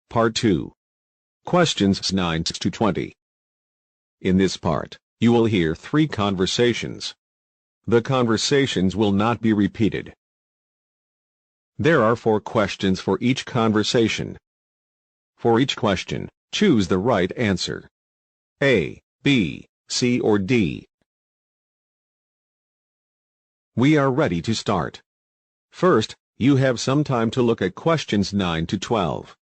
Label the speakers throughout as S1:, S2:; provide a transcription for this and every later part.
S1: Part 2. Questions 9 to 20. In this part, you will hear 3 conversations. The conversations will not be repeated. There are 4 questions for each conversation. For each question, choose the right answer. A, B, C or D. We are ready to start. First, you have some time to look at questions 9 to 12.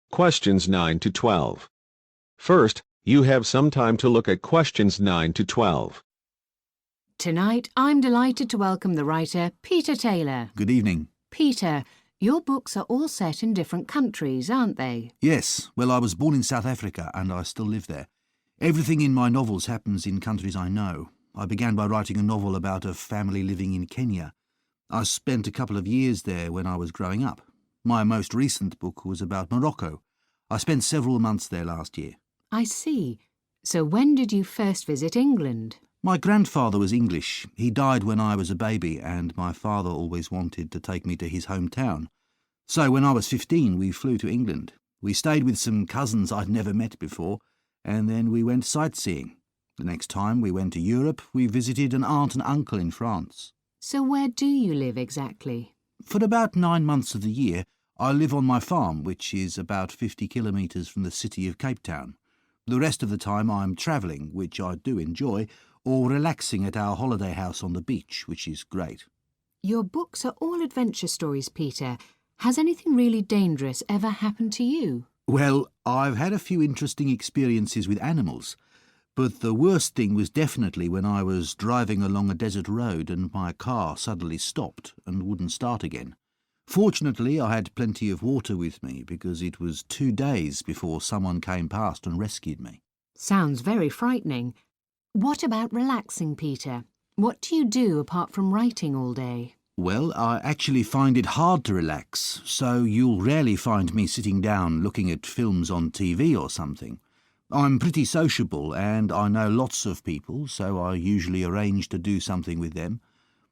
S1: Questions 9 to 12. First, you have some time to look at questions 9 to 12.
S2: Tonight, I'm delighted to welcome the writer Peter Taylor.
S3: Good evening.
S2: Peter, your books are all set in different countries, aren't they?
S3: Yes, well, I was born in South Africa and I still live there. Everything in my novels happens in countries I know. I began by writing a novel about a family living in Kenya. I spent a couple of years there when I was growing up. My most recent book was about Morocco. I spent several months there last year.
S2: I see. So when did you first visit England?
S3: My grandfather was English. He died when I was a baby and my father always wanted to take me to his hometown. So when I was 15, we flew to England. We stayed with some cousins I'd never met before, and then we went sightseeing. The next time we went to Europe, we visited an aunt and uncle in France.
S2: So where do you live exactly?
S3: For about 9 months of the year, I live on my farm, which is about 50 kilometres from the city of Cape Town. The rest of the time I'm travelling, which I do enjoy, or relaxing at our holiday house on the beach, which is great.
S2: Your books are all adventure stories, Peter. Has anything really dangerous ever happened to you?
S3: Well, I've had a few interesting experiences with animals, but the worst thing was definitely when I was driving along a desert road and my car suddenly stopped and wouldn't start again. Fortunately, I had plenty of water with me because it was 2 days before someone came past and rescued me.
S2: Sounds very frightening. What about relaxing, Peter? What do you do apart from writing all day?
S3: Well, I actually find it hard to relax, so you'll rarely find me sitting down looking at films on TV or something. I'm pretty sociable and I know lots of people, so I usually arrange to do something with them.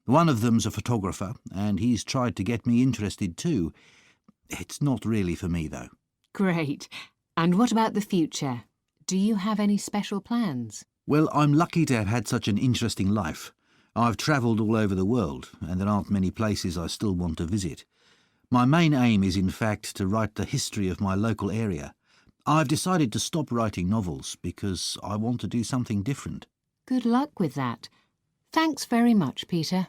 S3: One of them's a photographer, and he's tried to get me interested too. It's not really for me, though.
S2: Great. And what about the future? Do you have any special plans?
S3: Well, I'm lucky to have had such an interesting life. I've travelled all over the world, and there aren't many places I still want to visit. My main aim is, in fact, to write the history of my local area. I've decided to stop writing novels because I want to do something different.
S2: Good luck with that. Thanks very much, Peter.